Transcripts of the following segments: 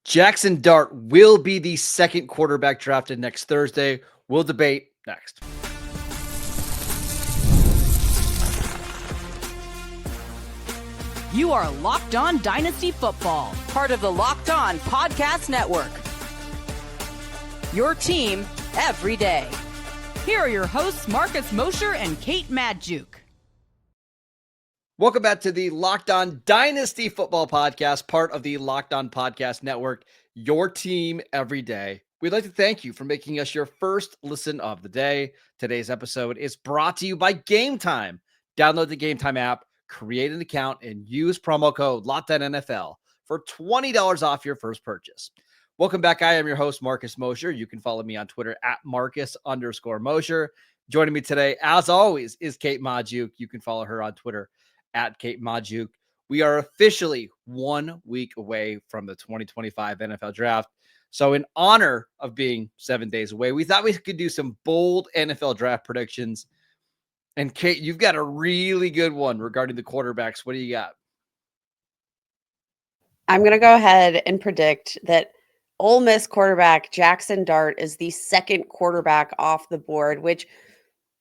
Jackson Dart will be the second quarterback drafted next Thursday. We'll debate next. You are Locked On Dynasty Football, part of the Locked On Podcast Network. your team every day. Here are your hosts, Marcus Mosher and Kate Magdziuk. Welcome back to the Locked On Dynasty Football Podcast, part of the Locked On Podcast Network, your team every day. We'd like to thank you for making us your first listen of the day. Today's episode is brought to you by Game Time. Download the Game Time app, create an account, and use promo code LOCKEDONNFL for $20 off your first purchase. Welcome back. I am your host, Marcus Mosher. You can follow me on Twitter at Marcus_Mosher. Joining me today, as always, is Kate Magdziuk. You can follow her on Twitter at Kate Magdziuk. We are officially 1 week away from the 2025 NFL Draft. So in honor of being 7 days away, we thought we could do some bold NFL draft predictions. And Kate, you've got a really good one regarding the quarterbacks. What do you got? I'm going to go ahead and predict that Ole Miss quarterback Jackson Dart is the second quarterback off the board, which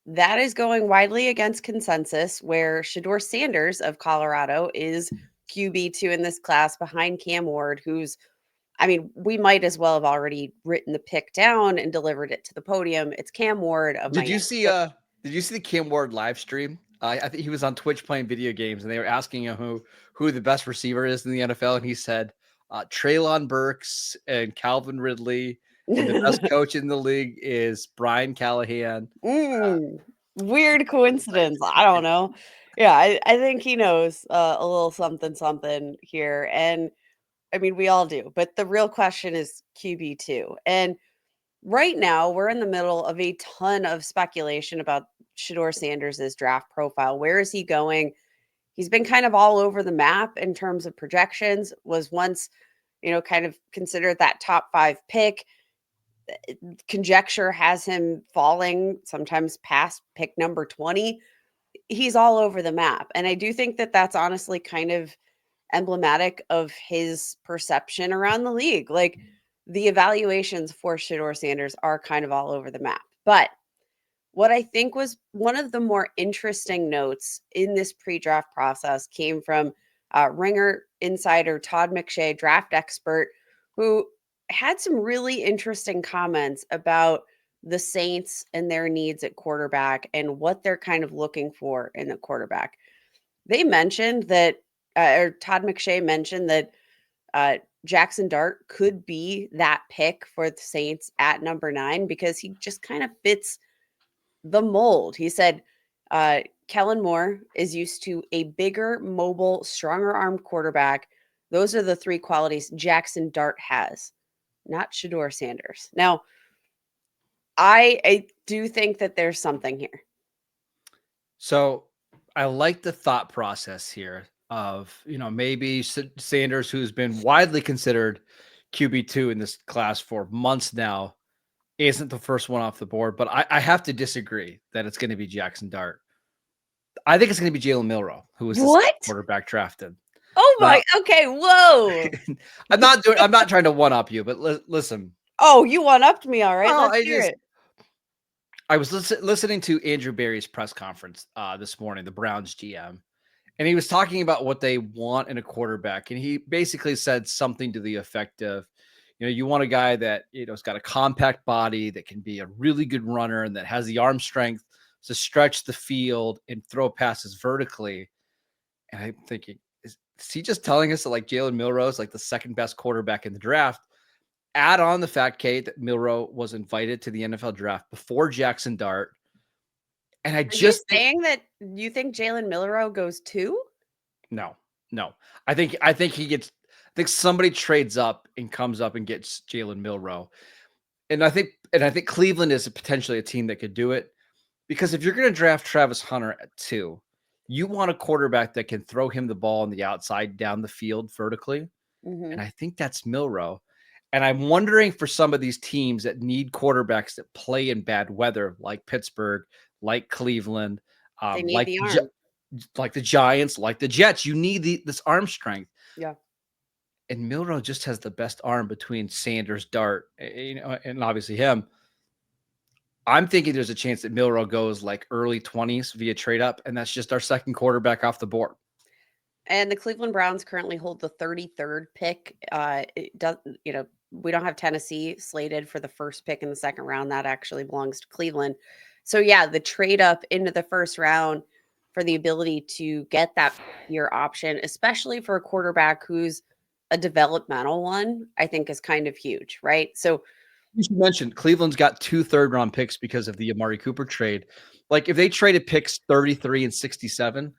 that is going widely against consensus, where Shedeur Sanders of Colorado is QB2 in this class behind Cam Ward, who's, I mean, we might as well have already written the pick down and delivered it to the podium. It's Cam Ward of Miami. Did you see the Cam Ward live stream? I think he was on Twitch playing video games, and they were asking him who the best receiver is in the NFL, and he said Treylon Burks and Calvin Ridley, and the best coach in the league is Brian Callahan. Weird coincidence. I don't know. Yeah, I think he knows a little something here. And I mean, we all do. But the real question is QB2. And right now, we're in the middle of a ton of speculation about Shedeur Sanders' draft profile. Where is he going? He's been kind of all over the map in terms of projections, was once, kind of considered that top 5 pick. Conjecture has him falling sometimes past pick number 20. He's all over the map. And I do think that that's honestly kind of emblematic of his perception around the league. Like, the evaluations for Shedeur Sanders are kind of all over the map. But what I think was one of the more interesting notes in this pre-draft process came from Ringer insider Todd McShay, draft expert, who had some really interesting comments about the Saints and their needs at quarterback and what they're kind of looking for in a quarterback. They mentioned that, or Todd McShay mentioned that Jackson Dart could be that pick for the Saints at number 9 because he just kind of fits the mold. He said, Kellen Moore is used to a bigger, mobile, stronger armed quarterback. Those are the 3 qualities Jackson Dart has, not Shedeur Sanders. Now, I do think that there's something here. So I like the thought process here of, maybe Sanders, who's been widely considered QB2 in this class for months now, isn't the first one off the board. But I have to disagree that it's going to be Jackson Dart. I think it's going to be Jalen Milroe, who was the quarterback drafted. Oh my, okay, whoa. I'm not trying to one-up you, but listen. Oh, you one-upped me, all right. Let's hear it. I was listening to Andrew Berry's press conference this morning, the Browns GM, and he was talking about what they want in a quarterback. And he basically said something to the effect of, you want a guy that, has got a compact body, that can be a really good runner, and that has the arm strength to stretch the field and throw passes vertically. And I'm thinking, is he just telling us that like Jalen Milroe is like the second best quarterback in the draft? Add on the fact, Kate, that Milroe was invited to the NFL draft before Jackson Dart. And Are you saying that you think Jalen Milroe goes 2? No. I think he gets, somebody trades up and comes up and gets Jalen Milroe. And I think Cleveland is potentially a team that could do it, because if you're going to draft Travis Hunter at 2, you want a quarterback that can throw him the ball on the outside down the field vertically. Mm-hmm. And I think that's Milroe. And I'm wondering for some of these teams that need quarterbacks that play in bad weather, like Pittsburgh, like Cleveland, like the Giants, like the Jets, you need this arm strength. Yeah. And Milroe just has the best arm between Sanders, Dart, and obviously him. I'm thinking there's a chance that Milroe goes like early 20s via trade up, and that's just our second quarterback off the board. And the Cleveland Browns currently hold the 33rd pick. It does, we don't have Tennessee slated for the first pick in the second round. That actually belongs to Cleveland. So yeah, the trade up into the first round for the ability to get that year option, especially for a quarterback who's a developmental one, I think is kind of huge, right? So You should mention Cleveland's got 2 third-round picks because of the Amari Cooper trade. Like, if they traded picks 33 and 67,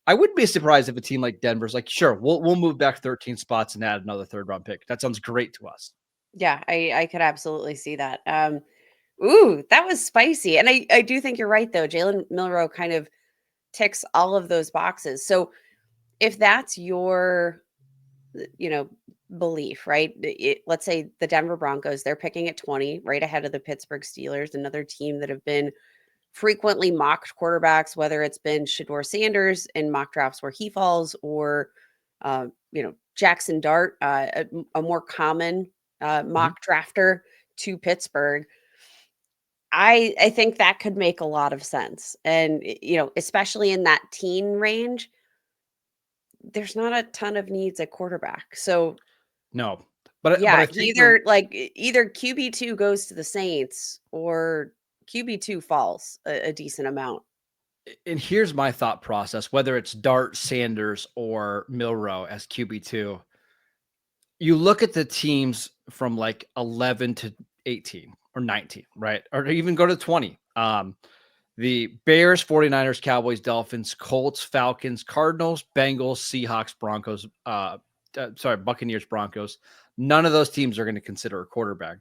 I wouldn't be surprised if a team like Denver's like, sure, we'll move back 13 spots and add another third-round pick. That sounds great to us. yeah, I could absolutely see that. Ooh, that was spicy. And I do think you're right though. Jalen Milroe kind of ticks all of those boxes. So if that's your belief, right? Let's say the Denver Broncos, they're picking at 20, right ahead of the Pittsburgh Steelers, another team that have been frequently mocked quarterbacks, whether it's been Shedeur Sanders in mock drafts where he falls, or Jaxson Dart, a more common mock drafter to Pittsburgh. I think that could make a lot of sense, and especially in that teen range, there's not a ton of needs at quarterback. So No. But yeah, I think either QB2 goes to the Saints or QB2 falls a decent amount. and here's my thought process, whether it's Dart, Sanders, or Milroe as QB2, you look at the teams from like 11 to 18 or 19, right? Or even go to 20. The Bears, 49ers, Cowboys, Dolphins, Colts, Falcons, Cardinals, Bengals, Seahawks, Broncos, Buccaneers, Broncos. None of those teams are going to consider a quarterback.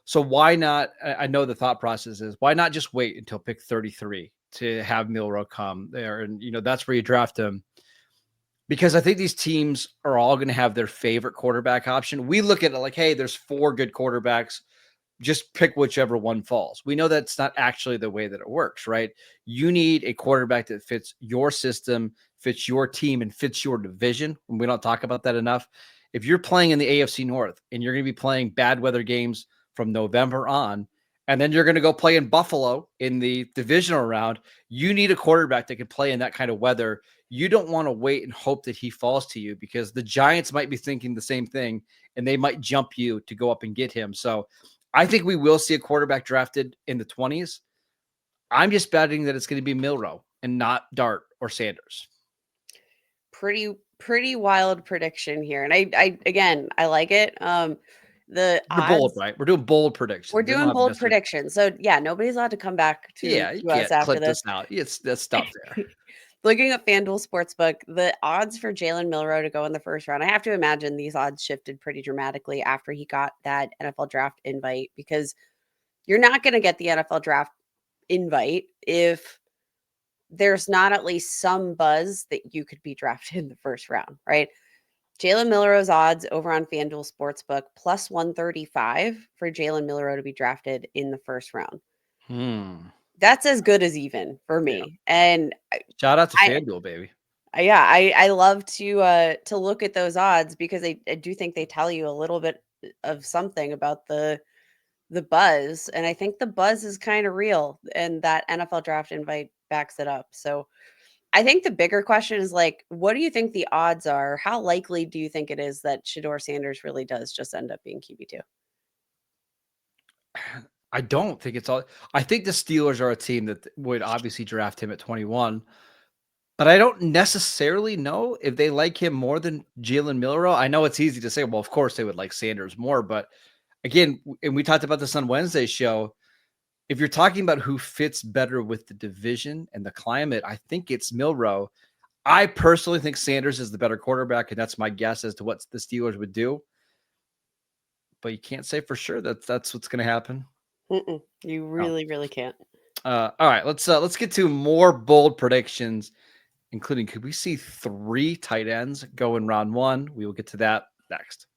So why not? I know the thought process is why not just wait until pick 33 to have Milroe come there? And, that's where you draft him. Because I think these teams are all going to have their favorite quarterback option. We look at it like, hey, there's 4 good quarterbacks. Just pick whichever one falls. We know that's not actually the way that it works, right? You need a quarterback that fits your system, fits your team, and fits your division. And we don't talk about that enough. If you're playing in the AFC North and you're going to be playing bad weather games from November on, and then you're going to go play in Buffalo in the divisional round, you need a quarterback that can play in that kind of weather. You don't want to wait and hope that he falls to you, because the Giants might be thinking the same thing and they might jump you to go up and get him. So I think we will see a quarterback drafted in the 20s. I'm just betting that it's going to be Milroe and not Dart or Sanders. Pretty wild prediction here. And I like it. The We're odds, bold, right? We're doing bold predictions. we're doing bold predictions. So yeah, nobody's allowed to come back to Yeah, you us can't after clip this. this out. That's stuff there. Looking at FanDuel Sportsbook, the odds for Jalen Milroe to go in the first round, I have to imagine these odds shifted pretty dramatically after he got that NFL draft invite, because you're not going to get the NFL draft invite if there's not at least some buzz that you could be drafted in the first round, right? Jalen Milroe's odds over on FanDuel Sportsbook plus 135 for Jalen Milroe to be drafted in the first round. That's as good as even for me. Yeah. And Shout out to FanDuel, baby. Yeah, I love to look at those odds, because I do think they tell you a little bit of something about the buzz, and I think the buzz is kind of real, and that NFL draft invite backs it up. So I think the bigger question is like, what do you think the odds are? How likely do you think it is that Shedeur Sanders really does just end up being QB2? I don't think it's all. I think the Steelers are a team that would obviously draft him at 21, but I don't necessarily know if they like him more than Jalen Milroe. I know it's easy to say, well, of course they would like Sanders more, but again, and we talked about this on Wednesday's show, if you're talking about who fits better with the division and the climate, I think it's Milroe. I personally think Sanders is the better quarterback, and that's my guess as to what the Steelers would do. But you can't say for sure that that's what's going to happen. You really can't. All right, let's get to more bold predictions, including could we see 3 tight ends go in round 1? We will get to that next.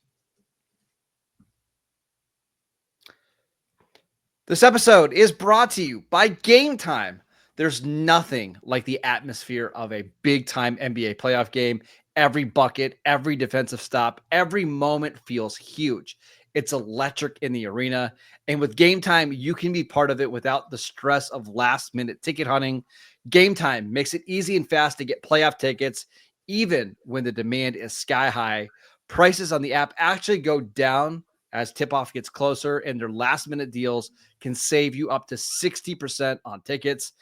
This episode is brought to you by Game Time. There's nothing like the atmosphere of a big-time NBA playoff game Every bucket, every defensive stop, every moment feels huge. It's electric in the arena. And with Game Time, you can be part of it without the stress of last minute ticket hunting. Game Time makes it easy and fast to get playoff tickets, even when the demand is sky high. Prices on the app actually go down as tip off gets closer, and their last minute deals can save you up to 60% on tickets.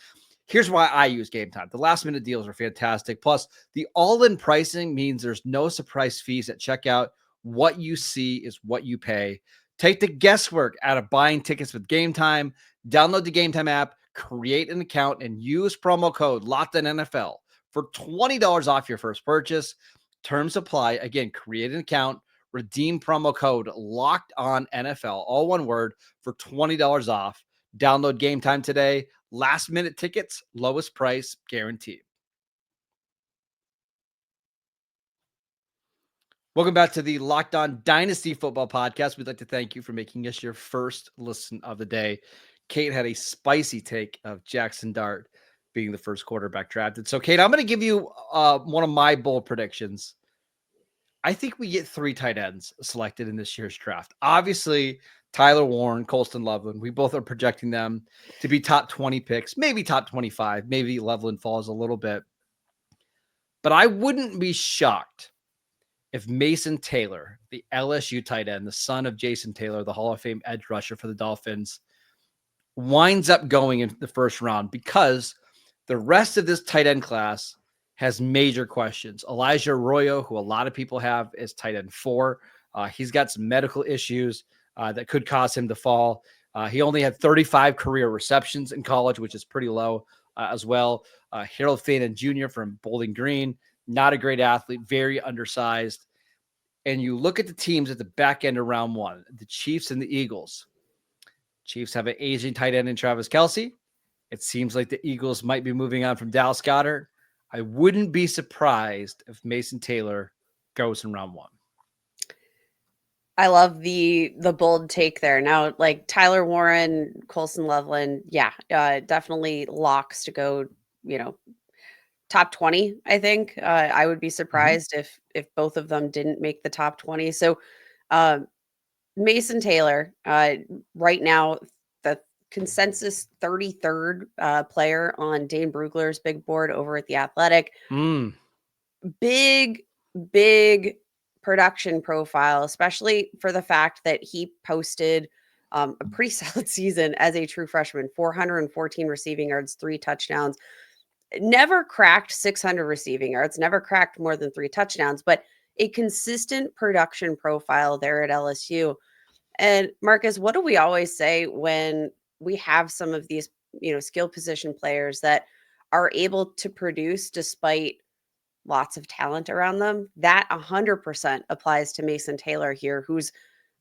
Here's why I use Game Time. The last minute deals are fantastic. Plus, the all-in pricing means there's no surprise fees at checkout. What you see is what you pay. Take the guesswork out of buying tickets with Game Time. Download the Game Time app, create an account, and use promo code LOCKEDONNFL for $20 off your first purchase. Terms apply. Again, create an account, redeem promo code LOCKEDONNFL, all one word, for $20 off. Download Game Time today. Last minute tickets, lowest price guaranteed. Welcome back to the Locked On Dynasty Football Podcast. We'd like to thank you for making us your first listen of the day. Kate had a spicy take of Jackson Dart being the first quarterback drafted. So, Kate, I'm going to give you one of my bold predictions. I think we get 3 tight ends selected in this year's draft. Obviously, Tyler Warren, Colston Loveland, we both are projecting them to be top 20 picks, maybe top 25, maybe Loveland falls a little bit. But I wouldn't be shocked if Mason Taylor, the LSU tight end, the son of Jason Taylor, the Hall of Fame edge rusher for the Dolphins, winds up going in the first round, because the rest of this tight end class has major questions. Elijah Arroyo, who a lot of people have as tight end 4, he's got some medical issues that could cause him to fall. He only had 35 career receptions in college, which is pretty low as well. Harold Faden Jr. from Bowling Green, not a great athlete, very undersized. And you look at the teams at the back end of round 1, the Chiefs and the Eagles. Chiefs have an aging tight end in Travis Kelce. It seems like the Eagles might be moving on from Dallas Goedert. I wouldn't be surprised if Mason Taylor goes in round 1. I love the bold take there. Now, like Tyler Warren, Colston Loveland, definitely locks to go, top 20, I think. I would be surprised if both of them didn't make the top 20. So Mason Taylor, right now, the consensus 33rd player on Dane Brugler's big board over at The Athletic. Big production profile, especially for the fact that he posted a pretty solid season as a true freshman, 414 receiving yards, 3 touchdowns. Never cracked 600 receiving yards, never cracked more than 3 touchdowns, but a consistent production profile there at LSU. And Marcus, what do we always say when we have some of these, skill position players that are able to produce despite lots of talent around them? That 100% applies to Mason Taylor here, who's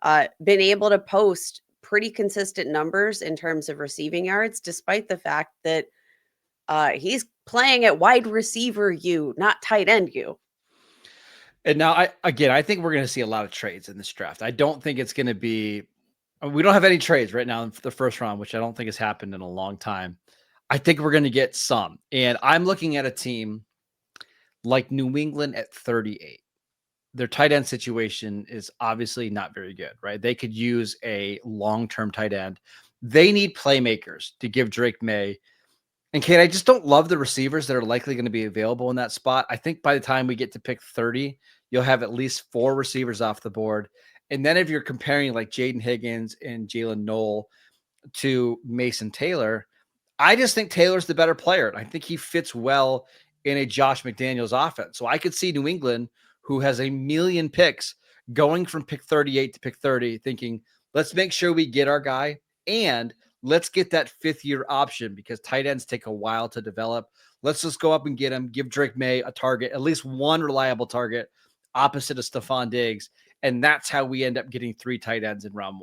been able to post pretty consistent numbers in terms of receiving yards, despite the fact that he's playing at wide receiver U, not tight end U. And now, I think we're going to see a lot of trades in this draft. I don't think it's going to be – we don't have any trades right now in the first round, which I don't think has happened in a long time. I think we're going to get some. And I'm looking at a team like New England at 38. Their tight end situation is obviously not very good, right? They could use a long-term tight end. They need playmakers to give Drake May. And Kate, I just don't love the receivers that are likely going to be available in that spot. I think by the time we get to pick 30, you'll have at least 4 receivers off the board. And then if you're comparing like Jaden Higgins and Jalen Knoll to Mason Taylor, I just think Taylor's the better player. And I think he fits well in a Josh McDaniels offense. So I could see New England, who has a million picks, going from pick 38 to pick 30, thinking, let's make sure we get our guy, and let's get that 5th-year option, because tight ends take a while to develop. Let's just go up and get him, give Drake May a target, at least one reliable target opposite of Stephon Diggs. And that's how we end up getting 3 tight ends in round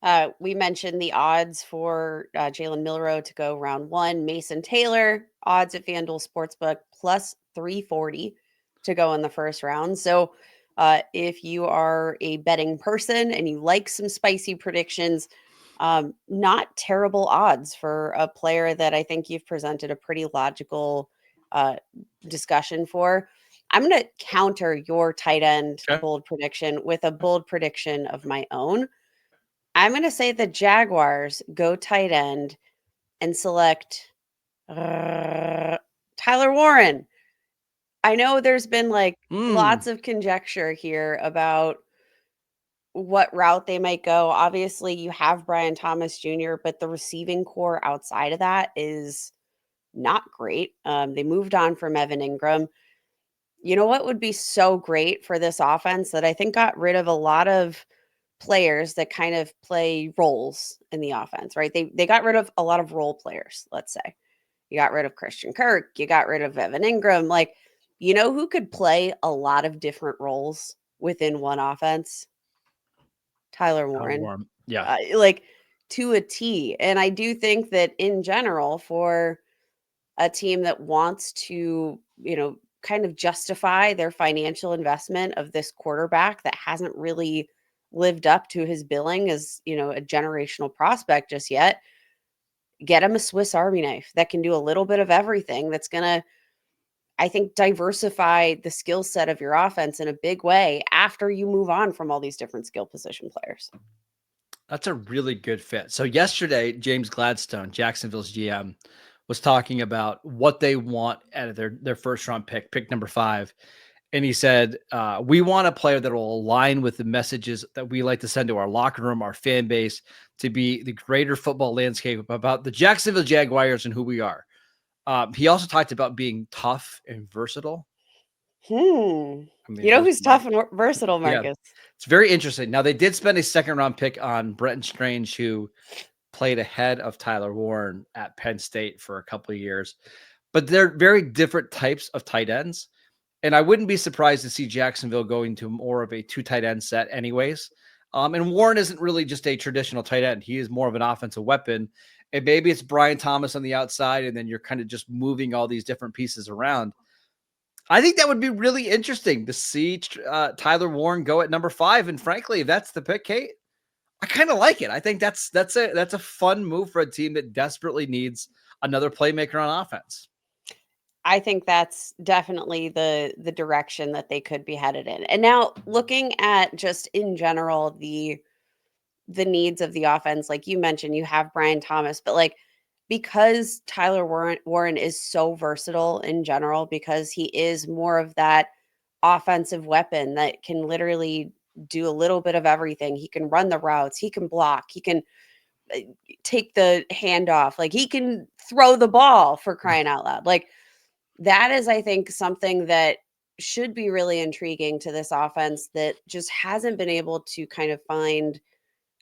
1. We mentioned the odds for Jalen Milroe to go round 1. Mason Taylor, odds at FanDuel Sportsbook, plus 340 to go in the first round. So if you are a betting person and you like some spicy predictions, not terrible odds for a player that I think you've presented a pretty logical discussion for. I'm going to counter your tight end Okay. bold prediction with a bold prediction of my own. I'm going to say the Jaguars go tight end and select Tyler Warren. I know there's been like lots of conjecture here about what route they might go. Obviously, you have Brian Thomas Jr., but the receiving core outside of that is not great. They moved on from Evan Ingram. You know what would be so great for this offense that I think got rid of a lot of players that kind of play roles in the offense, right? They got rid of a lot of role players, let's say. You got rid of Christian Kirk, you got rid of Evan Ingram. Like, you know who could play a lot of different roles within one offense? Tyler Warren. Yeah. Like to a T. And I do think that in general, for a team that wants to, kind of justify their financial investment of this quarterback that hasn't really lived up to his billing as, a generational prospect just yet, get him a Swiss Army knife that can do a little bit of everything. That's going to, I think, diversify the skill set of your offense in a big way after you move on from all these different skill position players. That's a really good fit. So yesterday, James Gladstone, Jacksonville's GM, was talking about what they want out of their first round pick number 5. And he said, we want a player that will align with the messages that we like to send to our locker room, our fan base, to be the greater football landscape about the Jacksonville Jaguars and who we are. He also talked about being tough and versatile. I mean, who's tough and versatile, Marcus? Yeah, it's very interesting. Now, they did spend a second-round pick on Brenton Strange, who played ahead of Tyler Warren at Penn State for a couple of years. But they're very different types of tight ends. And I wouldn't be surprised to see Jacksonville going to more of a 2 tight end set anyways. And Warren isn't really just a traditional tight end. He is more of an offensive weapon. And maybe it's Brian Thomas on the outside, and then you're kind of just moving all these different pieces around. I think that would be really interesting to see Tyler Warren go at number 5. And frankly, if that's the pick, Kate, I kind of like it. I think that's a fun move for a team that desperately needs another playmaker on offense. I think that's definitely the direction that they could be headed in. And now looking at just in general the needs of the offense, like you mentioned, you have Brian Thomas, but like because Tyler Warren is so versatile in general, because he is more of that offensive weapon that can literally do a little bit of everything. He can run the routes, he can block, he can take the handoff, like he can throw the ball, for crying out loud. Like that is, I think, something that should be really intriguing to this offense that just hasn't been able to kind of find,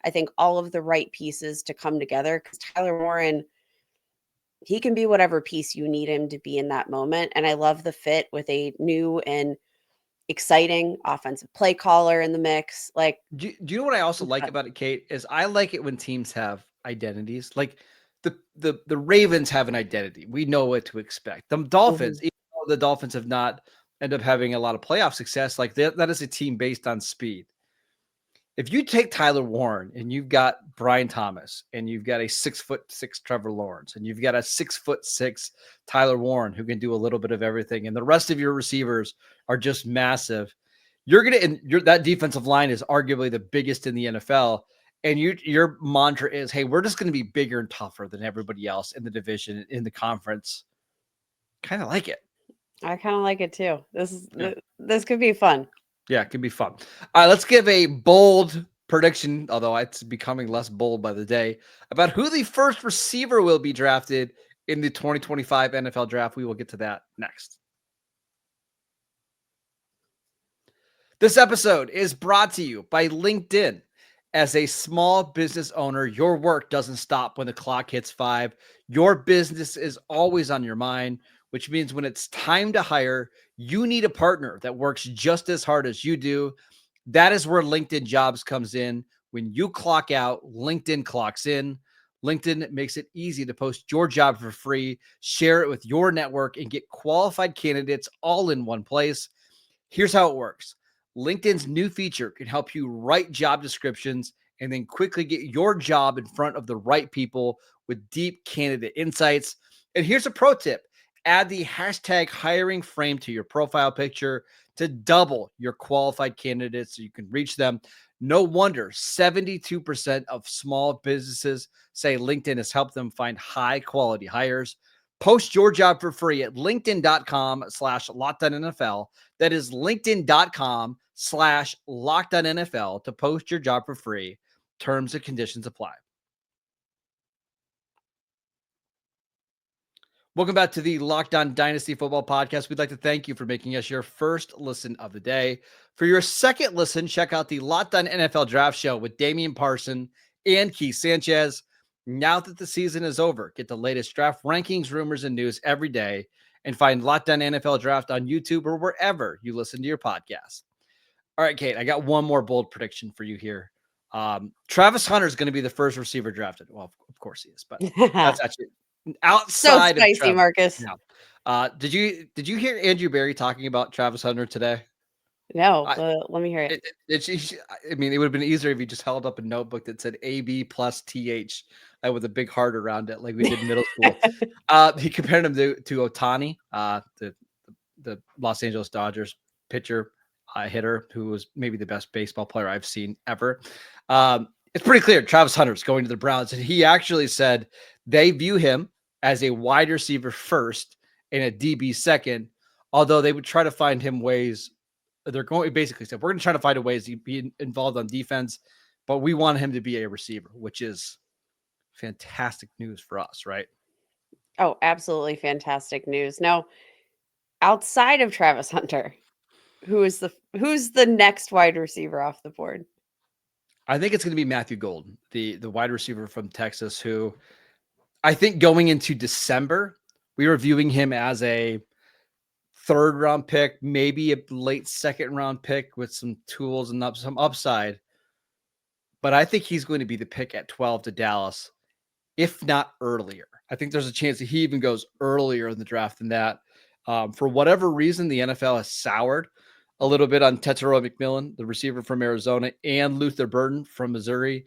I think, all of the right pieces to come together. Because Tyler Warren, he can be whatever piece you need him to be in that moment. And I love the fit with a new and exciting offensive play caller in the mix. Like, do you know what I also like about it, Kate, is I like it when teams have identities. Like the Ravens have an identity. We know what to expect. The Dolphins, even though the Dolphins have not ended up having a lot of playoff success, like that is a team based on speed. If you take Tyler Warren and you've got Brian Thomas and you've got a 6'6" Trevor Lawrence and you've got a 6'6" Tyler Warren who can do a little bit of everything, and the rest of your receivers are just massive, that defensive line is arguably the biggest in the NFL. And your mantra is, hey, we're just going to be bigger and tougher than everybody else in the division, in the conference. Kind of like it. I kind of like it too. This could be fun. Yeah, it can be fun. All right, let's give a bold prediction, although it's becoming less bold by the day, about who the first receiver will be drafted in the 2025 NFL draft. We will get to that next. This episode is brought to you by LinkedIn. As a small business owner, your work doesn't stop when the clock hits 5. Your business is always on your mind, which means when it's time to hire, you need a partner that works just as hard as you do. That is where LinkedIn Jobs comes in. When you clock out, LinkedIn clocks in. LinkedIn makes it easy to post your job for free, share it with your network, and get qualified candidates all in one place. Here's how it works. LinkedIn's new feature can help you write job descriptions and then quickly get your job in front of the right people with deep candidate insights. And here's a pro tip. Add the hashtag hiring frame to your profile picture to double your qualified candidates so you can reach them. No wonder 72% of small businesses say LinkedIn has helped them find high quality hires. Post your job for free at linkedin.com/LockedOnNFL. That is linkedin.com/LockedOnNFL to post your job for free. Terms and conditions apply. Welcome back to the Locked On Dynasty Football Podcast. We'd like to thank you for making us your first listen of the day. For your second listen, check out the Locked On NFL Draft Show with Damian Parson and Keith Sanchez. Now that the season is over, get the latest draft rankings, rumors, and news every day, and find Locked On NFL Draft on YouTube or wherever you listen to your podcast. All right, Kate, I got one more bold prediction for you here. Travis Hunter is going to be the first receiver drafted. Well, of course he is, but that's actually So outside of spicy, Travis. Marcus. Yeah. Did you hear Andrew Berry talking about Travis Hunter today? No, I, let me hear it. I mean, it would have been easier if you just held up a notebook that said AB plus TH with a big heart around it, like we did in middle school. He compared him to Ohtani, the Los Angeles Dodgers pitcher, hitter, who was maybe the best baseball player I've seen ever. It's pretty clear Travis Hunter's going to the Browns, and he actually said they view him as a wide receiver first and a DB second, although they would try to find him ways. They're going basically said, we're going to try to find a ways to be involved on defense, but we want him to be a receiver, which is fantastic news for us, right? Oh, absolutely fantastic news. Now, outside of Travis Hunter, who's the next wide receiver off the board? I think it's going to be Matthew Golden, the wide receiver from Texas, who I think going into December, we were viewing him as a third round pick, maybe a late second round pick with some tools and some upside. But I think he's going to be the pick at 12 to Dallas, if not earlier. I think there's a chance that he even goes earlier in the draft than that. For whatever reason, the NFL has soured a little bit on Tetairoa McMillan, the receiver from Arizona, and Luther Burden from Missouri.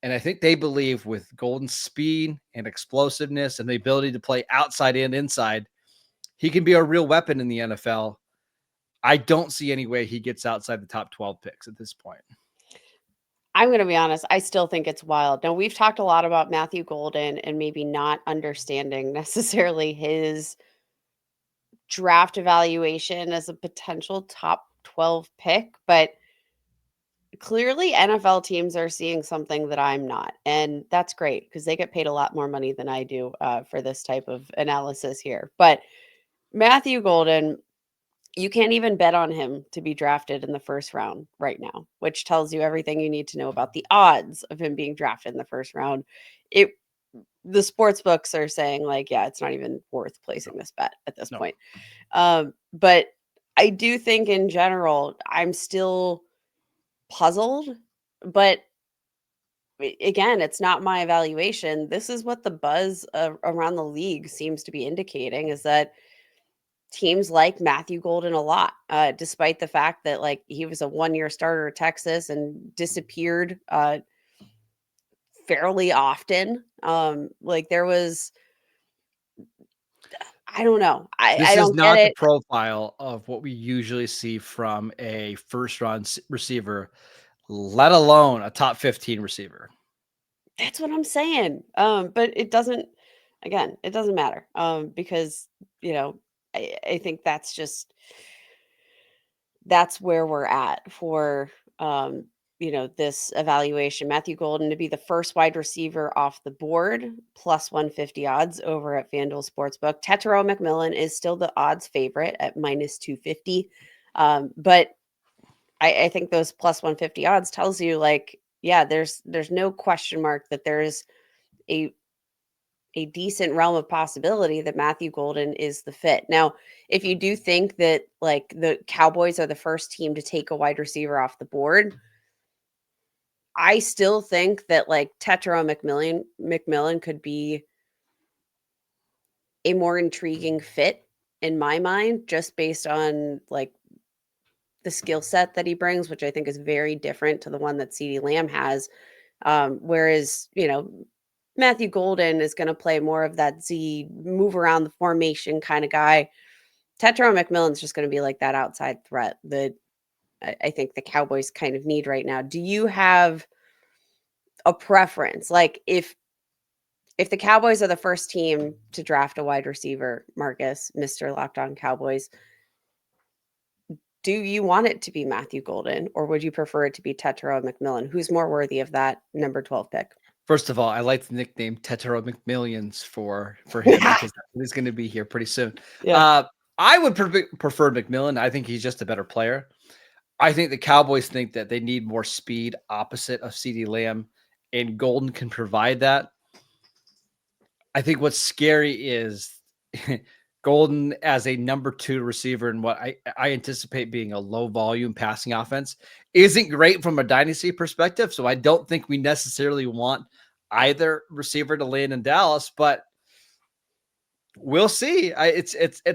And I think they believe with Golden's speed and explosiveness and the ability to play outside and inside, he can be a real weapon in the NFL. I don't see any way he gets outside the top 12 picks at this point. I'm going to be honest. I still think it's wild. Now, we've talked a lot about Matthew Golden and maybe not understanding necessarily his draft evaluation as a potential top 12 pick, but clearly NFL teams are seeing something that I'm not. And that's great because they get paid a lot more money than I do for this type of analysis here. But Matthew Golden, you can't even bet on him to be drafted in the first round right now, which tells you everything you need to know about the odds of him being drafted in the first round. The sports books are saying like, yeah, it's not even worth placing this bet at this point. But I do think in general, I'm still puzzled, but again, it's not my evaluation. This is what the buzz around the league seems to be indicating is that teams like Matthew Golden a lot, despite the fact that like he was a 1-year starter at Texas and disappeared fairly often. Like there was, I don't know. This I is don't not get the it. profile of what we usually see from a first round receiver, let alone a top 15 receiver. That's what I'm saying. But it doesn't, again, it doesn't matter. Because, you know, I think that's where we're at for, this evaluation. Matthew Golden to be the first wide receiver off the board, plus 150 odds over at FanDuel Sportsbook. Tetairoa McMillan is still the odds favorite at minus 250. But I think those plus 150 odds tells you like, yeah, there's no question mark that there's a decent realm of possibility that Matthew Golden is the fit. Now, if you do think that like the Cowboys are the first team to take a wide receiver off the board, I still think that like Tetairoa McMillan could be a more intriguing fit in my mind, just based on like the skill set that he brings, which I think is very different to the one that CeeDee Lamb has. Whereas, Matthew Golden is going to play more of that Z, move around the formation kind of guy. Tetairoa McMillan's just going to be like that outside threat that I think the Cowboys kind of need right now. Do you have a preference? Like if the Cowboys are the first team to draft a wide receiver, Marcus, Mr. Locked On Cowboys, do you want it to be Matthew Golden, or would you prefer it to be Tetairoa McMillan? Who's more worthy of that number 12 pick? First of all, I like the nickname Tetairoa McMillions for him because he's going to be here pretty soon. Yeah. I would prefer McMillan. I think he's just a better player. I think the Cowboys think that they need more speed opposite of CeeDee Lamb, and Golden can provide that. I think what's scary is Golden as a number 2 receiver in what I anticipate being a low volume passing offense isn't great from a dynasty perspective. So I don't think we necessarily want either receiver to land in Dallas, but we'll see. It's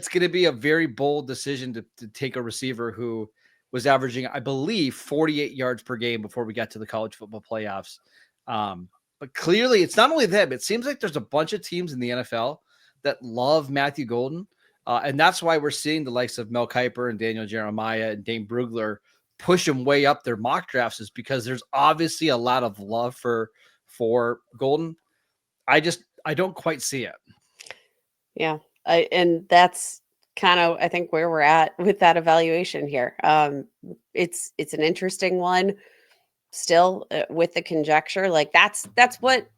going to be a very bold decision to take a receiver who was averaging, I believe, 48 yards per game before we got to the college football playoffs. But clearly, it's not only them. It seems like there's a bunch of teams in the NFL that love Matthew Golden. And that's why we're seeing the likes of Mel Kiper and Daniel Jeremiah and Dane Brugler push him way up their mock drafts, is because there's obviously a lot of love for Golden. I don't quite see it. Yeah. And that's kind of, I think, where we're at with that evaluation here. It's an interesting one still, with the conjecture. Like that's what,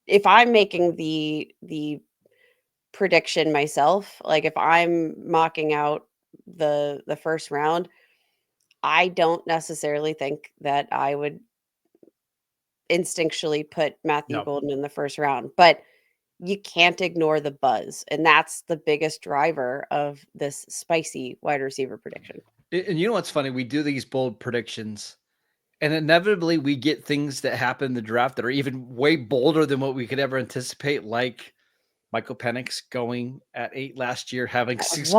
if I'm making the prediction myself, like if I'm mocking out the first round, I don't necessarily think that I would instinctually put Matthew Golden in the first round, but you can't ignore the buzz, and that's the biggest driver of this spicy wide receiver prediction. And you know what's funny? We do these bold predictions, and inevitably we get things that happen in the draft that are even way bolder than what we could ever anticipate, like Michael Penix going at 8 last year, having 6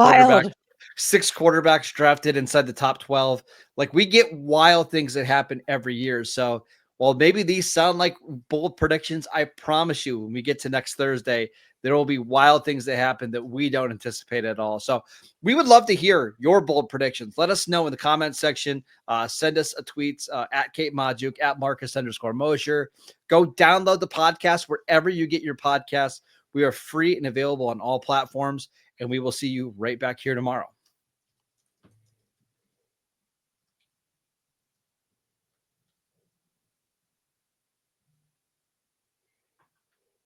quarterbacks drafted inside the top 12. Like, we get wild things that happen every year. So while maybe these sound like bold predictions, I promise you, when we get to next Thursday, there will be wild things that happen that we don't anticipate at all. So we would love to hear your bold predictions. Let us know in the comments section. Send us a tweet at Kate Magdziuk, at Marcus_Mosher. Go download the podcast wherever you get your podcasts. We are free and available on all platforms, and we will see you right back here tomorrow.